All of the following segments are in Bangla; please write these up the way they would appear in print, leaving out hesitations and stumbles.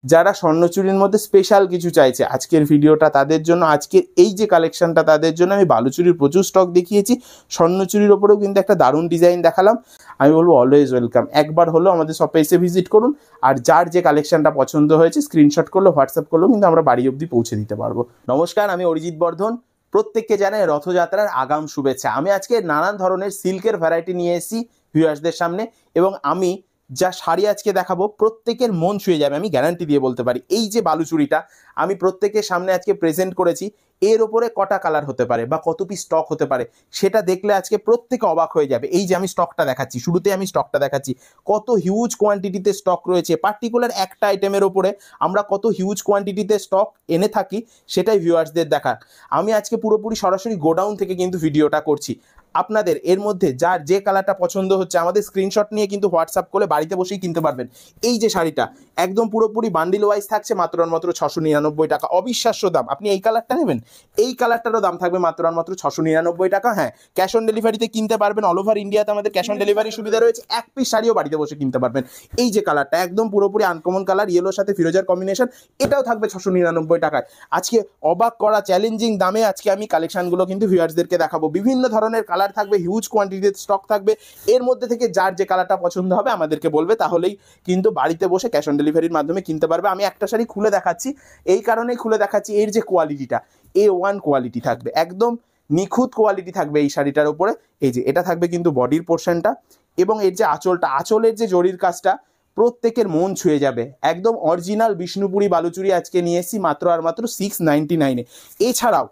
যারা স্বর্ণচুরির মধ্যে স্পেশাল কিছু চাইছে আজকের ভিডিওটা তাদের জন্য। আজকের এই যে কালেকশনটা তাদের জন্য। আমি বালুচুরির প্রচুর স্টক দেখিয়েছি, স্বর্ণচুরির ওপরেও কিন্তু একটা দারুণ ডিজাইন দেখালাম। আমি বলবো অলওয়েজ ওয়েলকাম, একবার হলেও আমাদের শপে এসে ভিজিট করুন। আর যার যে কালেকশনটা পছন্দ হয়েছে স্ক্রিনশট করলো, হোয়াটসঅ্যাপ করলেও কিন্তু আমরা বাড়ি অবধি পৌঁছে দিতে পারবো। নমস্কার, আমি অরিজিৎ বর্ধন। প্রত্যেককে জানাই রথযাত্রার আগাম শুভেচ্ছা। আমি আজকে নানান ধরনের সিল্কের ভ্যারাইটি নিয়ে এসেছি ভিউয়ার্সদের সামনে, এবং আমি যা শাড়ি আজকে দেখাবো প্রত্যেকের মন ছুঁয়ে যাবে, আমি গ্যারান্টি দিয়ে বলতে পারি। এই যে বালুচুরিটা আমি প্রত্যেকের সামনে আজকে প্রেজেন্ট করেছি, এর ওপরে কটা কালার হতে পারে বা কত পিস স্টক হতে পারে সেটা দেখলে আজকে প্রত্যেকে অবাক হয়ে যাবে। এই যে আমি স্টকটা দেখাচ্ছি, শুরুতে আমি স্টকটা দেখাচ্ছি, কত হিউজ কোয়ান্টিটিতে স্টক রয়েছে। পার্টিকুলার একটা আইটেমের ওপরে আমরা কত হিউজ কোয়ান্টিটিতে স্টক এনে থাকি সেটাই ভিউয়ার্সদের দেখা। আমি আজকে পুরোপুরি সরাসরি গোডাউন থেকে কিন্তু ভিডিওটা করছি। আপনাদের এর মধ্যে যার যে কালারটা পছন্দ হচ্ছে আমাদের স্ক্রিনশট নিয়ে কিন্তু হোয়াটসঅ্যাপ করে বাড়িতে বসেই কিনতে পারবেন। এই যে শাড়িটা একদম পুরোপুরি বান্ডিল ওয়াইজ থাকছে মাত্র আর মাত্র 699 টাকা, অবিশ্বাস্য দাম। আপনি এই কালারটা নেবেন, এই কালারটারও দাম থাকবে মাত্র আর মাত্র 699 টাকা। হ্যাঁ, ক্যাশ অন ডেলিভারিতে কিনতে পারবেন, অল ওভার ইন্ডিয়াতে আমাদের ক্যাশ অন ডেলিভারি সুবিধা রয়েছে। এক পিস শাড়িও বাড়িতে বসে কিনতে পারবেন। এই যে কালারটা একদম পুরোপুরি আনকমন কালার, ইয়েলোর সাথে ফিরোজার কম্বিনেশন, এটাও থাকবে 699 টাকায়। আজকে অবাক করা চ্যালেঞ্জিং দামে আজকে আমি কালেকশনগুলো কিন্তু ভিউয়ার্সদেরকে দেখাবো। বিভিন্ন ধরনের কালার থাকবে, হিউজ কোয়ান্টিটিতে স্টক থাকবে। এর মধ্যে থেকে যার যে কালারটা পছন্দ হবে আমাদেরকে বলবে, তাহলেই কিন্তু বাড়িতে বসে ক্যাশ অন ডেলিভারির মাধ্যমে কিনতে পারবে। আমি একটা শাড়ি খুলে দেখাচ্ছি, এই কারণেই খুলে দেখাচ্ছি, এর যে কোয়ালিটিটা A1 কোয়ালিটি থাকবে, একদম নিখুঁত কোয়ালিটি থাকবে এই শাড়িটার উপরে। এই যে এটা থাকবে কিন্তু বডির পোর্শনটা, এবং এর যে আঁচলটা, আঁচলের যে জরির কাজটা প্রত্যেকের মন ছুঁয়ে যাবে। একদম অরিজিনাল বিষ্ণুপুরি বালুচুরি আজকে নিয়ে এসেছি মাত্র আর মাত্র 699-এ। এছাড়াও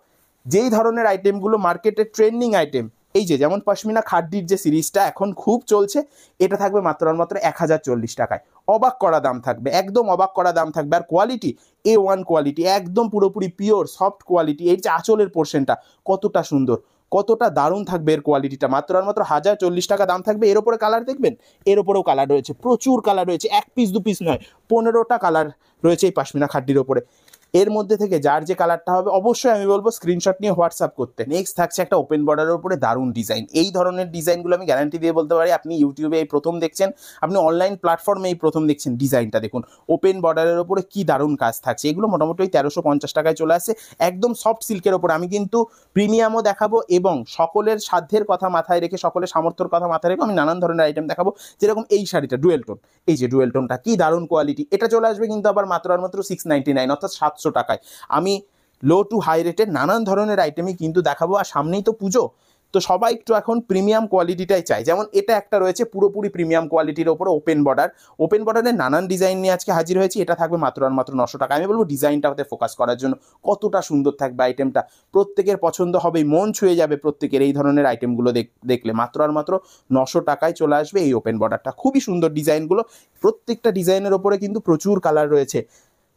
যেই ধরনের আইটেমগুলো মার্কেটের ট্রেন্ডিং আইটেম, এই যে যেমন পশমিনা খাড্ডির যে সিরিজটা এখন খুব চলছে, এটা থাকবে মাত্র আর মাত্র 1040 টাকায়। অবাক করা দাম থাকবে, একদম অবাক করা দাম থাকবে। আর কোয়ালিটি A1 কোয়ালিটি, একদম পুরোপুরি পিওর সফট কোয়ালিটি। এর যে আঁচলের পোর্শনটা কতটা সুন্দর, কতটা দারুণ থাকবে এর কোয়ালিটিটা। মাত্র আর মাত্র 1040 টাকা দাম থাকবে। এর ওপরে কালার দেখবেন, এর ওপরেও কালার রয়েছে, প্রচুর কালার রয়েছে, এক পিস দু পিস নয়, 15টা কালার রয়েছে এই পশমিনা খাড্ডির ওপরে। এর মধ্যে থেকে যার যে কালারটা হবে অবশ্যই আমি বলবো স্ক্রিনশট নিয়ে হোয়াটসঅ্যাপ করতে। নেক্সট থাকছে একটা ওপেন বর্ডারের উপরে দারুণ ডিজাইন। এই ধরনের ডিজাইনগুলো আমি গ্যারান্টি দিয়ে বলতে পারি আপনি ইউটিউবে এই প্রথম দেখছেন, আপনি অনলাইন প্ল্যাটফর্মে এই প্রথম দেখছেন। ডিজাইনটা দেখুন, ওপেন বর্ডারের উপরে কি দারুণ কাজ থাকছে। এগুলো মোটামুটি 1350 টাকায় চলে আসছে, একদম সফট সিল্কের ওপরে। আমি কিন্তু প্রিমিয়ামও দেখাবো, এবং সকলের সাধ্যের কথা মাথায় রেখে, সকলের সামর্থ্যের কথা মাথায় রেখে আমি নানান ধরনের আইটেম দেখাবো। যেরকম এই শাড়িটা ডুয়েল টোন, এই যে ডুয়েল টোনটা কি দারুণ কোয়ালিটি, এটা চলে আসবে কিন্তু আবার মাত্র আর মাত্র 699, অর্থাৎ 700 টাকায়। আমি লো টু হাই রেটের নানান ধরনের আইটেমই কিন্তু দেখাবো। আর সামনেই তো পুজো, তো সবাই একটু এখন প্রিমিয়াম কোয়ালিটিটাই চাই। যেমন এটা একটা রয়েছে পুরোপুরি প্রিমিয়াম কোয়ালিটির ওপরে ওপেন বর্ডার। ওপেন বর্ডারের নানান ডিজাইন নিয়ে আজকে হাজির হয়েছি। এটা থাকবে মাত্র আর মাত্র 900 টাকা। আমি বলবো ডিজাইনটাতে ফোকাস করার জন্য, কতটা সুন্দর থাকবে আইটেমটা, প্রত্যেকের পছন্দ হবে, মন ছুঁয়ে যাবে প্রত্যেকের এই ধরনের আইটেমগুলো দেখলে। মাত্র আর মাত্র 900 টাকায় চলে আসবে এই ওপেন বর্ডারটা। খুবই সুন্দর ডিজাইনগুলো, প্রত্যেকটা ডিজাইনের ওপরে কিন্তু প্রচুর কালার রয়েছে।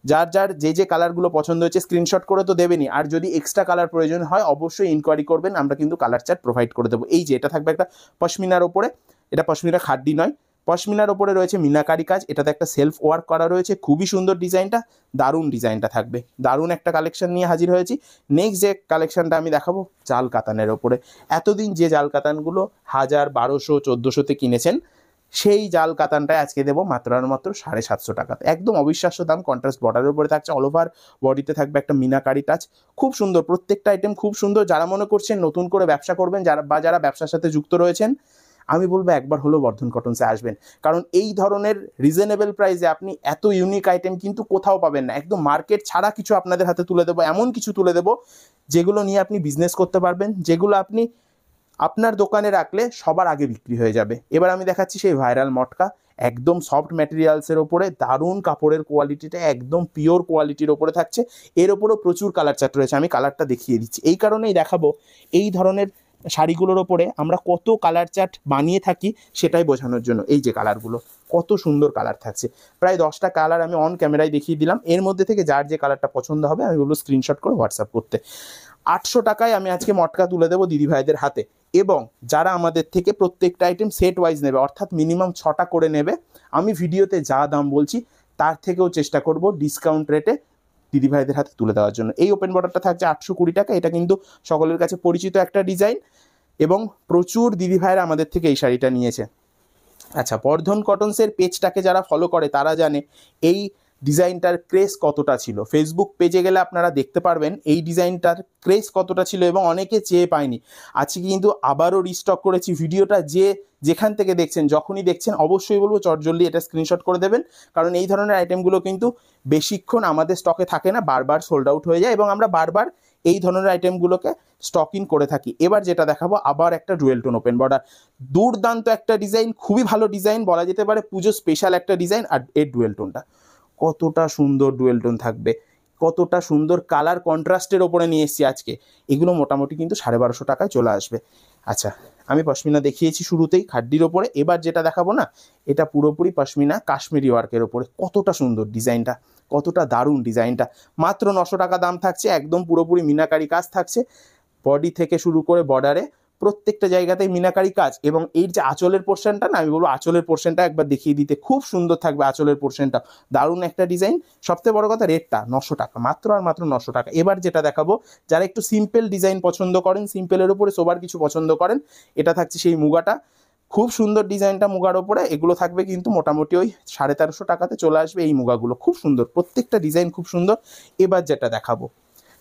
যার যার যে যে কালারগুলো পছন্দ হয়েছে স্ক্রিনশট করে তো দেবেনই, আর যদি এক্সট্রা কালার প্রয়োজন হয় অবশ্যই ইনকোয়ারি করবেন, আমরা কিন্তু কালার চার্ট প্রোভাইড করে দেবো। এই যে এটা থাকবে একটা পশমিনার ওপরে, এটা পশমিনা খাড্ডি নয়, পশমিনার ওপরে রয়েছে মিনাকারি কাজ, এটাতে একটা সেলফ ওয়ার্ক করা রয়েছে, খুবই সুন্দর ডিজাইনটা, দারুণ ডিজাইনটা থাকবে। দারুণ একটা কালেকশন নিয়ে হাজির হয়েছি। নেক্সট যে কালেকশনটা আমি দেখাবো জাল কাতানের ওপরে। এতদিন যে জাল কাতানগুলো 1000, 1200, 1400-তে কিনেছেন, সেই জাল কাতানটায় আজকে দেবো মাত্র আর মাত্র 750 টাকাতে। একদম অবিশ্বাস্য দাম। কন্ট্রাস্ট বর্ডারের উপরে থাকছে, অল ওভার বডিতে থাকবে একটা মিনাকারি টাচ, খুব সুন্দর প্রত্যেকটা আইটেম, খুব সুন্দর। যারা মনে করছেন নতুন করে ব্যবসা করবেন, যারা ব্যবসার সাথে যুক্ত রয়েছেন, আমি বলবো একবার হলো বর্ধন কটনসে আসবেন। কারণ এই ধরনের রিজনেবল প্রাইসে আপনি এত ইউনিক আইটেম কিন্তু কোথাও পাবেন না। একদম মার্কেট ছাড়া কিছু আপনাদের হাতে তুলে দেবো, এমন কিছু তুলে দেবো যেগুলো নিয়ে আপনি বিজনেস করতে পারবেন, যেগুলো আপনি আপনার দোকানে রাখলে সবার আগে বিক্রি হয়ে যাবে। এবার আমি দেখাচ্ছি সেই ভাইরাল মটকা, একদম সফট ম্যাটেরিয়ালসের ওপরে, দারুণ কাপড়ের কোয়ালিটিটা একদম পিওর কোয়ালিটির ওপরে থাকছে। এর ওপরেও প্রচুর কালার চার্ট রয়েছে, আমি কালারটা দেখিয়ে দিচ্ছি। এই কারণেই দেখাবো এই ধরনের শাড়িগুলোর ওপরে আমরা কত কালার চার্ট বানিয়ে থাকি সেটাই বোঝানোর জন্য। এই যে কালারগুলো, কত সুন্দর কালার থাকছে, প্রায় 10টা কালার আমি অন ক্যামেরায় দেখিয়ে দিলাম। এর মধ্যে থেকে যার যে কালারটা পছন্দ হবে আমি বলবো স্ক্রিনশট করে হোয়াটসঅ্যাপ করতে। 800 টাকায় আমি আজকে মটকা তুলে দেবো দিদি ভাইদের হাতে। এবং যারা আমাদের থেকে প্রত্যেকটা আইটেম সেট ওয়াইজ নেবে, অর্থাৎ মিনিমাম 6টা করে নেবে, আমি ভিডিওতে যা দাম বলছি তার থেকেও চেষ্টা করব ডিসকাউন্ট রেটে দিদিভাইদের হাতে তুলে দেওয়ার জন্য। এই ওপেন বর্ডারটা থাকছে 820 টাকা। এটা কিন্তু সকলের কাছে পরিচিত একটা ডিজাইন, এবং প্রচুর দিদিভাইরা আমাদের থেকে এই শাড়িটা নিয়েছে। আচ্ছা, বর্ধন কটনসের পেজটাকে যারা ফলো করে তারা জানে এই ডিজাইনটার ক্রেজ কতটা ছিল। ফেসবুক পেজে গেলে আপনারা দেখতে পারবেন এই ডিজাইনটার ক্রেজ কতটা ছিল এবং অনেকে চেয়ে পায়নি। আজকে কিন্তু আবারও রিস্টক করেছি। ভিডিওটা যেখান থেকে দেখছেন, যখনই দেখছেন, অবশ্যই বলবো চটজলদি এটা স্ক্রিনশট করে দেবেন, কারণ এই ধরনের আইটেমগুলো কিন্তু বেশিক্ষণ আমাদের স্টকে থাকে না, বারবার সোল্ড আউট হয়ে যায় এবং আমরা বারবার এই ধরনের আইটেমগুলোকে স্টক ইন করে থাকি। এবার যেটা দেখাবো আবার একটা ডুয়েল টোন ওপেন বর্ডার, দুর্দান্ত একটা ডিজাইন, খুবই ভালো ডিজাইন বলা যেতে পারে, পুজো স্পেশাল একটা ডিজাইন। আর এর ডুয়েল টোনটা কতটা সুন্দর ডুয়েল টোন থাকবে, কতটা সুন্দর কালার কন্ট্রাস্টের ওপরে নিয়ে এসেছি আজকে। এগুলো মোটামুটি কিন্তু 1250 টাকায় চলে আসবে। আচ্ছা, আমি পশমিনা দেখিয়েছি শুরুতেই খাড্ডির ওপরে, এবার যেটা দেখাবো না, এটা পুরোপুরি পশমিনা কাশ্মীরি ওয়ার্কের ওপরে। কতটা সুন্দর ডিজাইনটা, কতটা দারুণ ডিজাইনটা। মাত্র 900 টাকা দাম থাকছে, একদম পুরোপুরি মিনাকারি কাজ থাকছে, বডি থেকে শুরু করে বর্ডারে প্রত্যেকটা জায়গাতেই মিনাকারি কাজ। এবং এর যে আঁচলের পোর্শনটা না, আমি বলবো আঁচলের পোর্শনটা একবার দেখিয়ে দিতে, খুব সুন্দর থাকবে আঁচলের পোর্শনটা, দারুণ একটা ডিজাইন। সবথেকে বড় কথা রেটটা 900 টাকা, মাত্র আর মাত্র 900 টাকা। এবার যেটা দেখাবো, যারা একটু সিম্পল ডিজাইন পছন্দ করেন, সিম্পলের উপরে সোবার কিছু পছন্দ করেন, এটা থাকছে সেই মুগাটা, খুব সুন্দর ডিজাইনটা মুগার ওপরে। এগুলো থাকবে কিন্তু মোটামুটি ওই 1350 টাকাতে চলে আসবে এই মুগাগুলো, খুব সুন্দর, প্রত্যেকটা ডিজাইন খুব সুন্দর। এবার যেটা দেখাবো,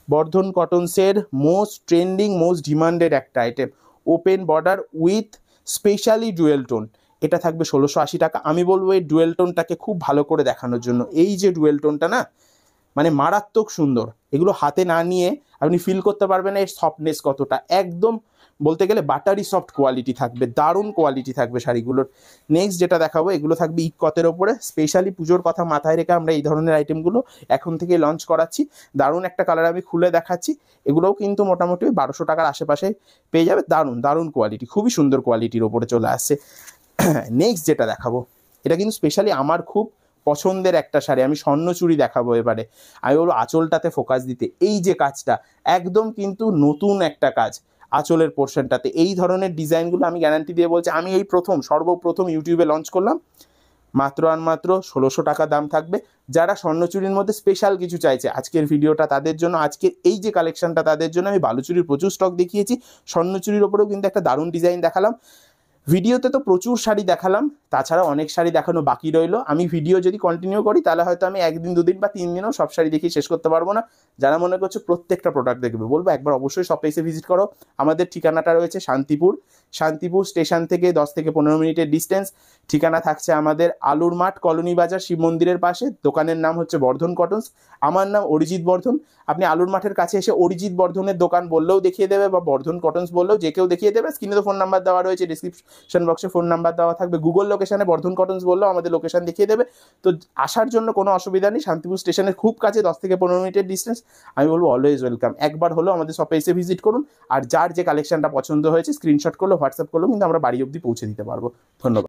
বর্ধন কটনসের মোস্ট ট্রেন্ডিং, মোস্ট ডিমান্ডেড একটা item, open border with specially dual tone. এটা থাকবে 1680 টাকা। আমি বলবো এই ডুয়েল টোনটাকে খুব ভালো করে দেখানোর জন্য, এই যে ডুয়েল টোনটা না, মানে মারাত্মক সুন্দর। এগুলো হাতে না নিয়ে আপনি ফিল করতে পারবেন এর সফটনেস কতটা, একদম বলতে গেলে বাটারি সফট কোয়ালিটি থাকবে, দারুণ কোয়ালিটি থাকবে শাড়িগুলোর। নেক্সট যেটা দেখাবো, এগুলো থাকবে ইকতের ওপরে, স্পেশালি পুজোর কথা মাথায় রেখে আমরা এই ধরনের আইটেমগুলো এখন থেকে লঞ্চ করাচ্ছি। দারুণ একটা কালার আমি খুলে দেখাচ্ছি, এগুলোও কিন্তু মোটামুটি 1200 টাকার আশেপাশে পেয়ে যাবে। দারুণ দারুণ কোয়ালিটি, খুবই সুন্দর কোয়ালিটির ওপরে চলে আসছে। নেক্সট যেটা দেখাবো, এটা কিন্তু স্পেশালি আমার খুব পছন্দের একটা শাড়ি, আমি স্বর্ণচুরি দেখাবো এবারে। আমি বলবো আঁচলটাতে ফোকাস দিতে, এই যে কাজটা একদম কিন্তু নতুন একটা কাজ আঁচলের পোর্শনটাতে। এই ধরনের ডিজাইনগুলো আমি গ্যারান্টি দিয়ে বলছি, আমি এই সর্বপ্রথম ইউটিউবে লঞ্চ করলাম, মাত্র আর মাত্র 1600 টাকা দাম থাকবে। যারা স্বর্ণচুরির মধ্যে স্পেশাল কিছু চাইছে, আজকের ভিডিওটা তাদের জন্য, আজকের এই যে কালেকশনটা তাদের জন্য। আমি বালুচুরির প্রচুর স্টক দেখিয়েছি, স্বর্ণচুরির ওপরেও কিন্তু একটা দারুণ ডিজাইন দেখালাম। ভিডিওতে তো প্রচুর শাড়ি দেখালাম, তাছাড়া অনেক শাড়ি দেখানো বাকি রইলো। আমি ভিডিও যদি কন্টিনিউ করি তাহলে হয়তো আমি 1 দিন 2 দিন বা 3 দিনও সব শাড়ি দেখিয়ে শেষ করতে পারবো না। যারা মনে করছে প্রত্যেকটা প্রোডাক্ট দেখবে, বলবো একবার অবশ্যই শপে এসে ভিজিট করো। আমাদের ঠিকানাটা রয়েছে শান্তিপুর স্টেশন থেকে 10 থেকে 15 মিনিটের ডিস্টেন্স। ঠিকানা থাকছে আমাদের আলুর মাঠ, কলোনি বাজার, শিব মন্দিরের পাশে। দোকানের নাম হচ্ছে বর্ধন কটনস, আমার নাম অরিজিৎ বর্ধন। আপনি আলুর মাঠের কাছে এসে অরিজিৎ বর্ধনের দোকান বললেও দেখিয়ে দেবে, বা বর্ধন কটনস বললেও যে কেউ দেখিয়ে দেবে। স্ক্রিনে তো ফোন নাম্বার দেওয়া রয়েছে, ডিসক্রিপশন বক্সে ফোন নাম্বার দেওয়া থাকবে। গুগল লোকেশনে বর্ধন কটনস বললেও আমাদের লোকেশন দেখিয়ে দেবে। তো আসার জন্য কোনো অসুবিধা নেই, শান্তিপুর স্টেশনের খুব কাছে, 10 থেকে 15 মিনিটের ডিস্টেন্স। আমি বলবো অলওয়েজ ওয়েলকাম, একবার হলেও আমাদের শপে এসে ভিজিট করুন। আর যার যে কালেকশনটা পছন্দ হয়েছে স্ক্রিনশট করলো, হোয়াটসঅ্যাপ করলো, কিন্তু আমরা বাড়ি অবধি পৌঁছে দিতে পারবো। ধন্যবাদ।